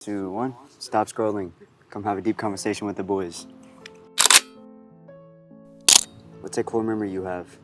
2, 1. Stop scrolling. Come have a deep conversation with the boys. What's a core memory you have?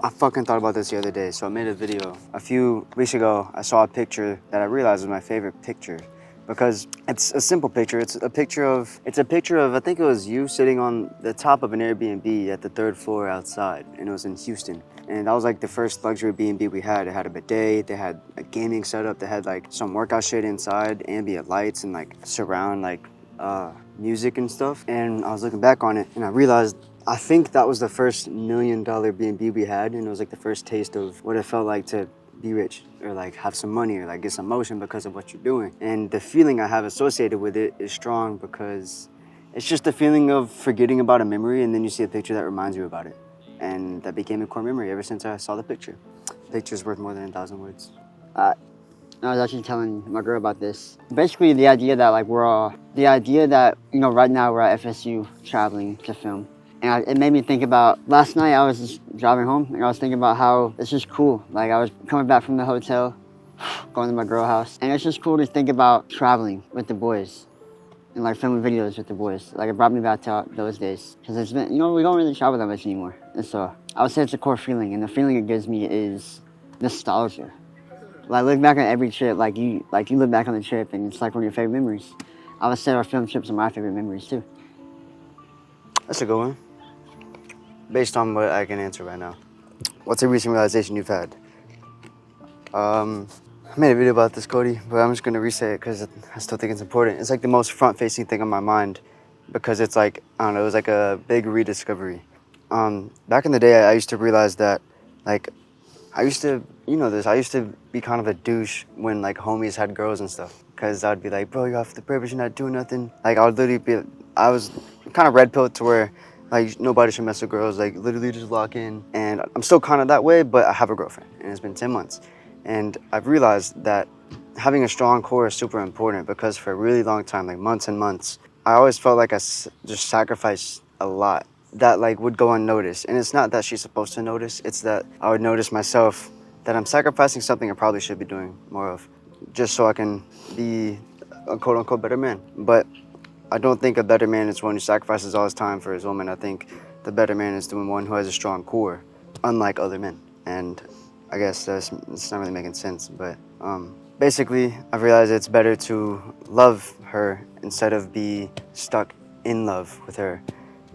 I fucking thought about this the other day, so I made a video. A few weeks ago, I saw a picture that I realized was my favorite picture because it's a simple picture. It's a picture of, I think it was you sitting on the top of an Airbnb at the 3rd floor outside, and it was in Houston. And that was like the first luxury B&B we had. It had a bidet, they had a gaming setup, they had like some workout shit inside, ambient lights and like surround like music and stuff. And I was looking back on it and I realized I think that was the first $1 million B&B we had, and it was like the first taste of what it felt like to be rich or like have some money or like get some motion because of what you're doing. And the feeling I have associated with it is strong because it's just the feeling of forgetting about a memory and then you see a picture that reminds you about it. And that became a core memory ever since I saw the picture. The picture's worth more than 1,000 words. I was actually telling my girl about this. Basically the idea that right now we're at FSU traveling to film. And it made me think about, last night I was just driving home and I was thinking about how it's just cool. Like I was coming back from the hotel, going to my girl house. And it's just cool to think about traveling with the boys and like filming videos with the boys. Like it brought me back to those days. Cause it's been, we don't really travel that much anymore. And so I would say it's a core feeling, and the feeling it gives me is nostalgia. Like look back on every trip, like you look back on the trip and it's like one of your favorite memories. I would say our film trips are my favorite memories too. That's a good one. Based on what I can answer right now. What's a recent realization you've had? I made a video about this, Cody, but I'm just gonna re-say it because I still think it's important. It's like the most front-facing thing on my mind because it's like, I don't know, it was like a big rediscovery. Back in the day, I used to realize that, like, I used to be kind of a douche when like homies had girls and stuff. Cause I'd be like, bro, you're off the purpose, you're not doing nothing. Like I was kind of red-pilled to where like nobody should mess with girls, like literally just lock in. And I'm still kind of that way, but I have a girlfriend and it's been 10 months. And I've realized that having a strong core is super important because for a really long time, like months and months, I always felt like I just sacrificed a lot that like would go unnoticed. And it's not that she's supposed to notice, it's that I would notice myself that I'm sacrificing something I probably should be doing more of just so I can be a quote unquote better man. But I don't think a better man is one who sacrifices all his time for his woman. I think the better man is the one who has a strong core, unlike other men. And I guess it's not really making sense, but basically I've realized it's better to love her instead of be stuck in love with her,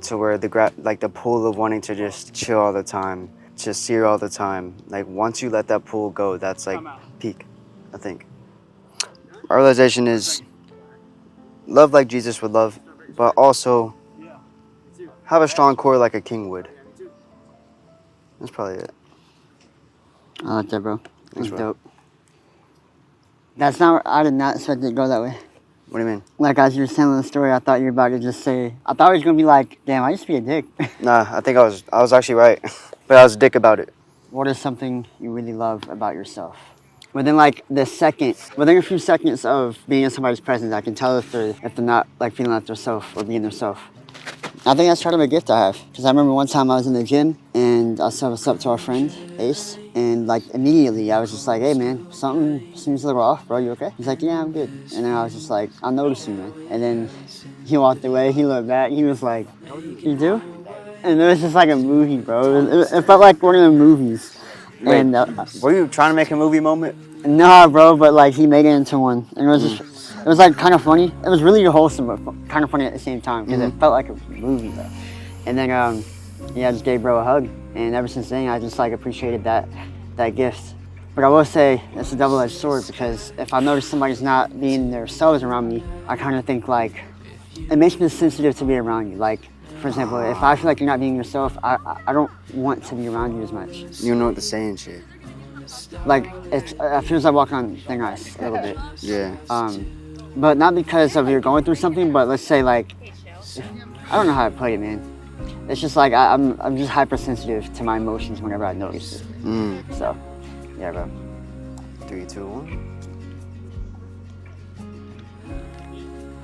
to where the pull of wanting to just chill all the time, just see her all the time. Like once you let that pull go, that's like peak, I think. Our realization is love like Jesus would love, but also have a strong core like a king would. That's probably it. I like that, bro. That's bro. dope. I did not expect it to go that way. What do you mean? Like as you were telling the story, I thought you were about to just say, I thought it was going to be like, damn, I used to be a dick. Nah, I think I was actually right, but I was a dick about it. What is something you really love about yourself? Within a few seconds of being in somebody's presence, I can tell if they're not like feeling like themselves or being themselves. I think that's part of a gift I have. Because I remember one time I was in the gym and I said what's up to our friend, Ace. And like immediately I was just like, hey man, something seems a little off, bro, you okay? He's like, yeah, I'm good. And then I was just like, I noticed you, man. And then he walked away, he looked back, he was like, you do? And it was just like a movie, bro. It felt like one of the movies. Wait, and were you trying to make a movie moment? Nah, bro, but like he made it into one. And it was like kind of funny. It was really wholesome, but kind of funny at the same time because it felt like a movie, though. And then, I just gave bro a hug. And ever since then, I just like appreciated that gift. But I will say it's a double-edged sword because if I notice somebody's not being themselves around me, I kind of think like, it makes me sensitive to be around you. Like, for example, if I feel like you're not being yourself, I don't want to be around you as much. You know what to say and shit. Like, it feels like walking on thin ice a little bit. Yeah. But not because of you're going through something, but let's say like, I don't know how to put it, man. It's just like, I'm just hypersensitive to my emotions whenever I notice it. So, yeah, bro. 3, 2, 1.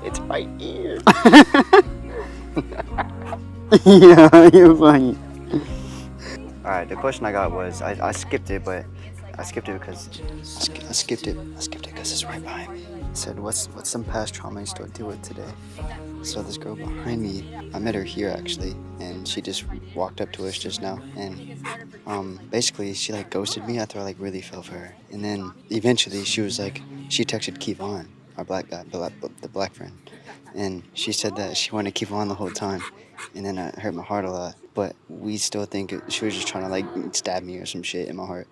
It's right here. Yeah, you're funny. Alright, the question I got was, I skipped it, but I skipped it because it's right behind me. I said, what's some past trauma you still deal with today? So this girl behind me, I met her here actually, and she just walked up to us just now, and basically she like ghosted me after I like really fell for her, and then eventually she was like, she texted Kevon, our black guy, the black friend, and she said that she wanted Kevon the whole time, and then it hurt my heart a lot. But we still think she was just trying to like stab me or some shit in my heart,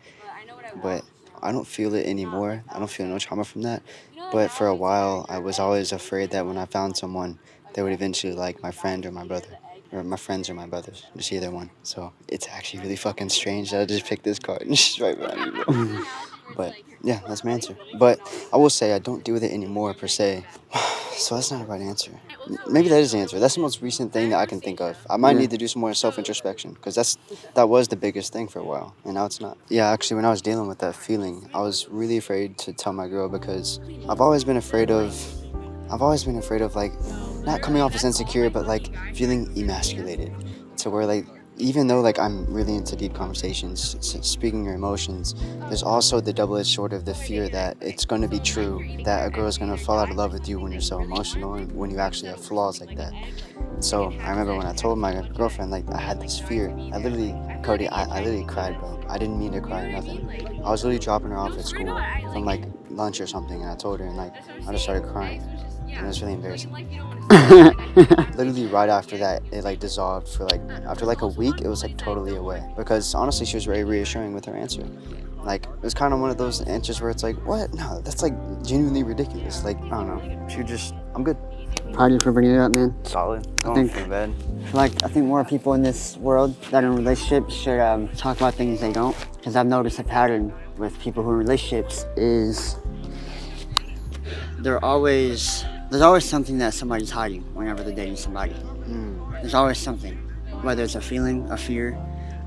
but I don't feel it anymore. I don't feel no trauma from that. But for a while, I was always afraid that when I found someone, they would eventually like my friend or my brother, or my friends or my brothers, just either one. So it's actually really fucking strange that I just picked this card and she's right behind me, bro. But yeah, that's my answer. But I will say I don't deal with it anymore per se. So that's not a right answer. Maybe that is the answer. That's the most recent thing that I can think of. I might Yeah. need to do some more self-introspection because that was the biggest thing for a while, and now it's not. Yeah, actually, when I was dealing with that feeling, I was really afraid to tell my girl because I've always been afraid of like not coming off as insecure, but like feeling emasculated, to where like even though like I'm really into deep conversations, speaking your emotions, there's also the double-edged sword of the fear that it's going to be true, that a girl is going to fall out of love with you when you're so emotional and when you actually have flaws like that. So I remember when I told my girlfriend like I had this fear, Cody, I literally cried, bro. I didn't mean to cry or nothing. I was literally dropping her off at school from like lunch or something, and I told her, and like I just started crying, and it was really embarrassing. Literally right after that, it like dissolved for like after like a week. It was like totally away because honestly, she was very reassuring with her answer. Like it was kind of one of those answers where it's like, what? No, that's like genuinely ridiculous. Like I don't know. She just, I'm good. Proud of you for bringing it up, man. Solid. I Don't think- feel bad. I think more people in this world that are in relationships should talk about things they don't. Because I've noticed a pattern with people who are in relationships is there's always something that somebody's hiding whenever they're dating somebody. There's always something, whether it's a feeling, a fear,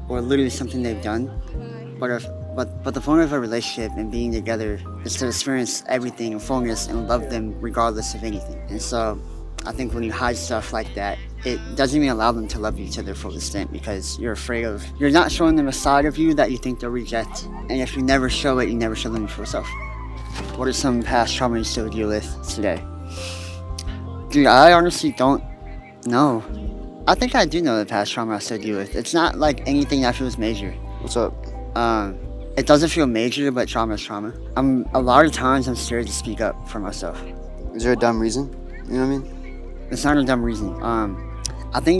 or literally something they've done. But the point of a relationship and being together is to experience everything in fullness and love them regardless of anything. And so I think when you hide stuff like that, it doesn't even allow them to love you to their full extent because you're not showing them a side of you that you think they'll reject. And if you never show it, you never show them your full self. What are some past trauma you still deal with today? Dude, I honestly don't know. I think I do know the past trauma I still deal with. It's not like anything that feels major. What's up? It doesn't feel major, but trauma is trauma. A lot of times I'm scared to speak up for myself. Is there a dumb reason? You know what I mean? It's not a dumb reason. I don't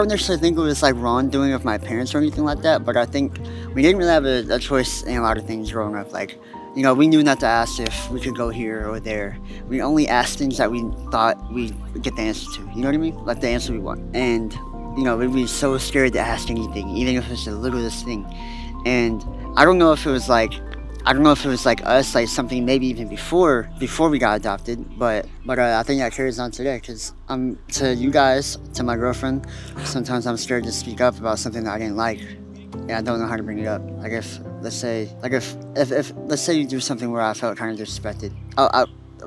necessarily think it was like wrongdoing of my parents or anything like that, but I think we didn't really have a choice in a lot of things growing up. Like, you know, we knew not to ask if we could go here or there. We only asked things that we thought we'd get the answer to. You know what I mean? Like the answer we want. And, you know, we'd be so scared to ask anything, even if it's the littlest thing. And I don't know if it was like us, like something maybe even before we got adopted, but I think that carries on today because to you guys, to my girlfriend, sometimes I'm scared to speak up about something that I didn't like, and I don't know how to bring it up. Like if let's say you do something where I felt kind of disrespected,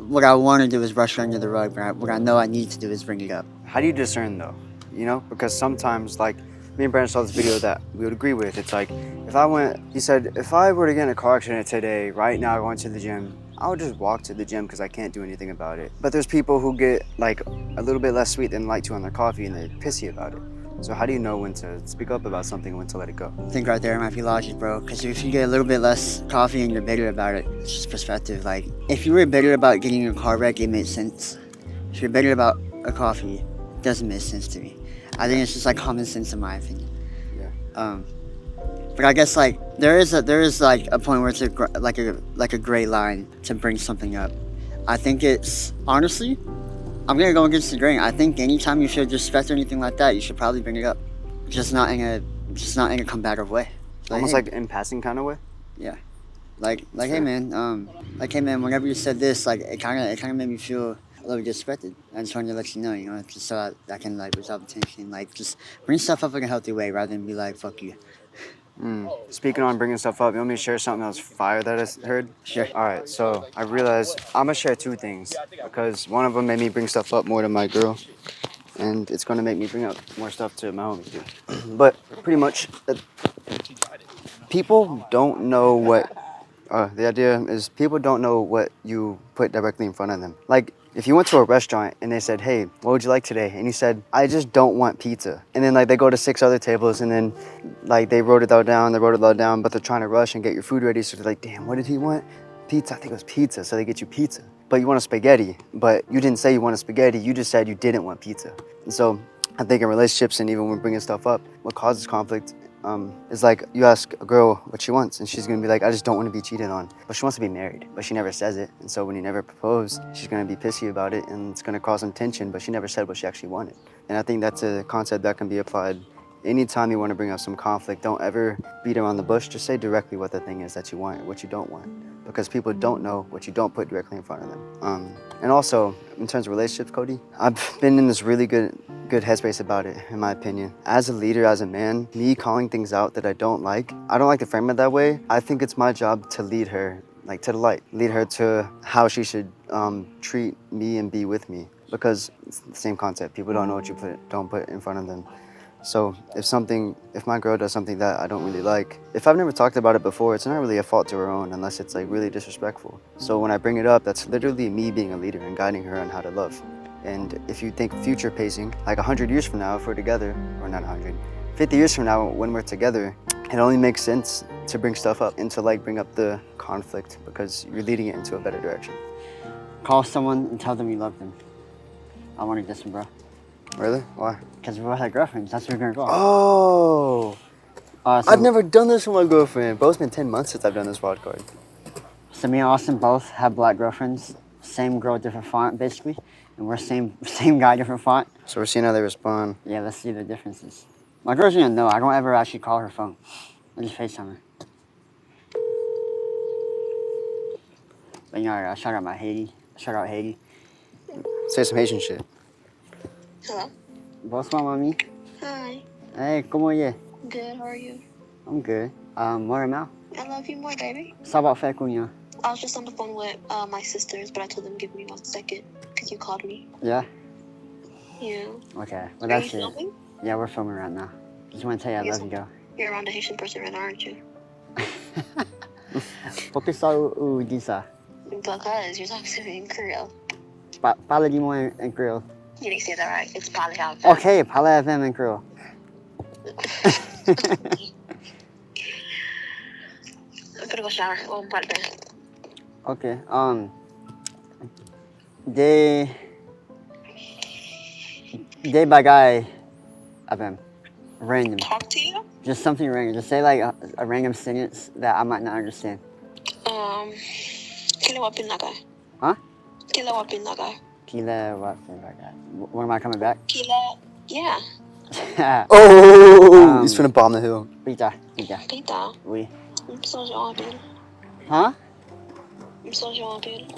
what I want to do is brush it under the rug, but what I know I need to do is bring it up. How do you discern though? You know, because sometimes like me and Brandon saw this video that we would agree with. It's like he said, if I were to get in a car accident today, right now going to the gym, I would just walk to the gym because I can't do anything about it. But there's people who get like a little bit less sweet than like to on their coffee and they're pissy about it. So how do you know when to speak up about something and when to let it go? I think right there might be logic, bro. Because if you get a little bit less coffee and you're bitter about it, it's just perspective. Like, if you were bitter about getting your car wrecked, it made sense. If you're bitter about a coffee, it doesn't make sense to me. I think it's just like common sense in my opinion. Yeah. But I guess like there is like a point where it's like a gray line to bring something up. I think it's honestly, I'm gonna go against the grain. I think anytime you feel disrespect or anything like that, you should probably bring it up, just not in a combative way. Almost hey, like in passing kind of way. yeah, like hey man, whenever you said this, like it kind of made me feel a little disrespected. I just wanted to let you know, just so I can like resolve the tension, like just bring stuff up in a healthy way rather than be like fuck you. Speaking on bringing stuff up, you want me to share something that was fire that I heard? Sure. All right, so I realized I'm gonna share two things because one of them made me bring stuff up more to my girl, and it's gonna make me bring up more stuff to my homies too. But pretty much, people don't know what The idea is people don't know what you put directly in front of them. Like, if you went to a restaurant and they said, hey, what would you like today? And you said, I just don't want pizza. And then, like, they go to 6 other tables and then, like, they wrote it all down, but they're trying to rush and get your food ready. So they're like, damn, what did he want? Pizza. I think it was pizza. So they get you pizza. But you want a spaghetti. But you didn't say you want a spaghetti. You just said you didn't want pizza. And so I think in relationships and even when we're bringing stuff up, what causes conflict is like you ask a girl what she wants and she's gonna be like, I just don't want to be cheated on. But she wants to be married, but she never says it. And so when you never propose, she's gonna be pissy about it and it's gonna cause some tension, but she never said what she actually wanted. And I think that's a concept that can be applied anytime you want to bring up some conflict. Don't ever beat around the bush. Just say directly what the thing is that you want, what you don't want. Because people don't know what you don't put directly in front of them. And also, in terms of relationships, Cody, I've been in this really good headspace about it, in my opinion. As a leader, as a man, me calling things out that I don't like to frame it that way. I think it's my job to lead her, like, to the light. Lead her to how she should treat me and be with me. Because it's the same concept. People don't know what you don't put in front of them. So if my girl does something that I don't really like, if I've never talked about it before, it's not really a fault to her own unless it's like really disrespectful. So when I bring it up, that's literally me being a leader and guiding her on how to love. And if you think future pacing, like 100 years from now, if we're together, or not 100, 50 years from now when we're together, it only makes sense to bring stuff up and to like bring up the conflict because you're leading it into a better direction. Call someone and tell them you love them. I want to diss them, bro. Really? Why? Because we're like girlfriends. That's where we're gonna go. Oh! So I've never done this with my girlfriend, bro. It's been 10 months since I've done this wild card. So me and Austin both have black girlfriends. Same girl, different font, basically. And we're same guy, different font. So we're seeing how they respond. Yeah, let's see the differences. My girl's gonna know. I don't ever actually call her phone. I just FaceTime her. But you know, I shout out Haiti. Say some Haitian shit. Hello. Bonsoir, mami. Hi. Hey, ¿cómo est? Good. How are you? I'm good. More now? I love you more, baby. Ça va faire combien? I was just on the phone with my sisters, but I told them give me 1 second because you called me. Yeah? Yeah. Okay. Well, Are that's you it. filming? Yeah, we're filming right now. Just want to tell you I Yes. love you, girl. You're around a Haitian person right now, aren't you? Por que só o dit ça? Because you're talking to me in Creole. Parle-moi en créole. You didn't say that right. It's probably how. Okay, parle avec en créole. I'm gonna go shower. Oh, I'm about to bed. Okay. Des bagay avec random. Talk to you. Just something random. Just say like a random sentence that I might not understand. Kila wapin na ka. Huh? Kila wapin na ka. Kila what? When am I coming back? Kila. Yeah. Oh! He's finna bomb the hill. Pita. Pita. Oui. I'm so happy. Huh? I'm so happy.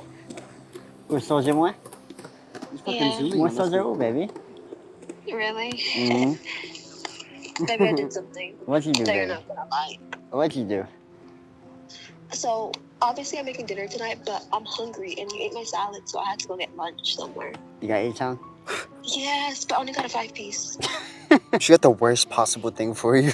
Ou soja moi? Yeah. Moi soja où, baby? Really? Mm-hmm. Maybe I did something What'd you do, that you're baby? not gonna like. What'd you do? So obviously I'm making dinner tonight, but I'm hungry and you ate my salad, so I had to go get lunch somewhere. You got H-Town? Yes, but I only got a 5-piece. She got the worst possible thing for you.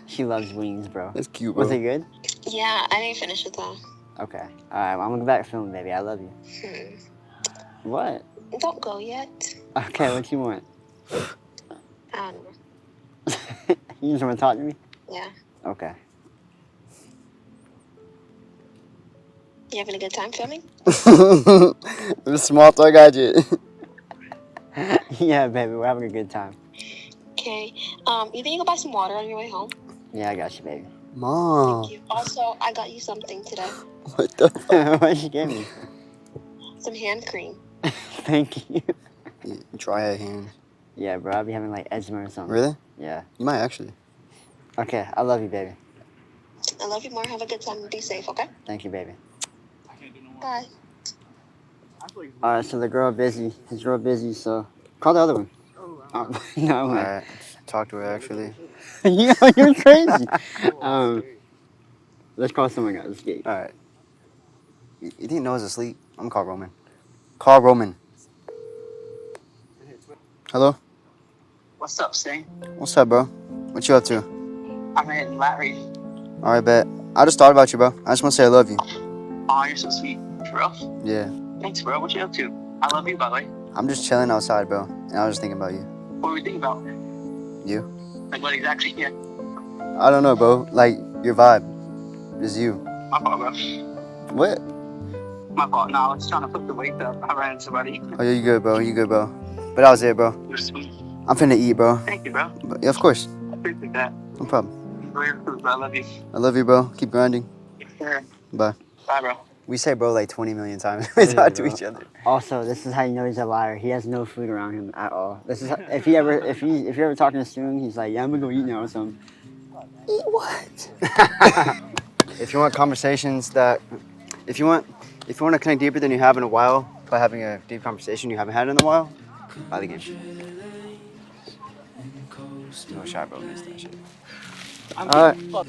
She loves wings, bro. That's cute, bro. Was it good? Yeah, I didn't finish it though. Okay. Alright, well, I'm gonna go back filming, baby. I love you. What? Don't go yet. Okay, what you want? I don't know. You just wanna talk to me? Yeah. Okay. You having a good time filming? The small talk gadget. Yeah, baby, we're having a good time. Okay. You think you can buy some water on your way home? Yeah, I got you, baby. Mom. Thank you. Also, I got you something today. What the fuck? What'd you give me? Some hand cream. Thank you. Dry her hand. Yeah, bro, I'll be having like eczema or something. Really? Yeah. You might actually. Okay, I love you, baby. I love you more. Have a good time and be safe, okay? Thank you, baby. Bye. Alright, so the girl busy. His girl busy, so call the other one. No, I'm like, Alright. Talk to her actually. yeah, you're crazy. Let's call someone else. Let's get. Alright. You think Noah's asleep? I'm gonna call Roman. Call Roman. Hello? What's up, Sting? What's up, bro? What you up to? I'm in Larry. Alright, bet. I just thought about you, bro. I just want to say I love you. Aw, you're so sweet. For real? Yeah. Thanks, bro. What you up to? I love you, by the way. I'm just chilling outside, bro. And I was just thinking about you. What were we thinking about? You? Like, what exactly? Yeah. I don't know, bro. Like, your vibe. Is you. My fault, bro. What? My fault. No, I was trying to put the weight up. I ran into somebody. Oh, yeah, you good, bro. You good, bro. But that was it, bro. You're sweet. I'm finna eat, bro. Thank you, bro. But, yeah, of course. I appreciate that. No problem. Enjoy your food, bro. I love you. I love you, bro. Keep grinding. Yes, sir. Bye. Bye, bro. We say bro like 20 million times. We talk to bro. each other. Also, this is how you know he's a liar. He has no food around him at all. This is if you ever talking to Soon, he's like, yeah, I'm gonna go eat now or something. Eat what? If you want conversations that, if you want to connect deeper than you have in a while by having a deep conversation you haven't had in a while, buy the game. No shot, bro. Missed that shit. All right.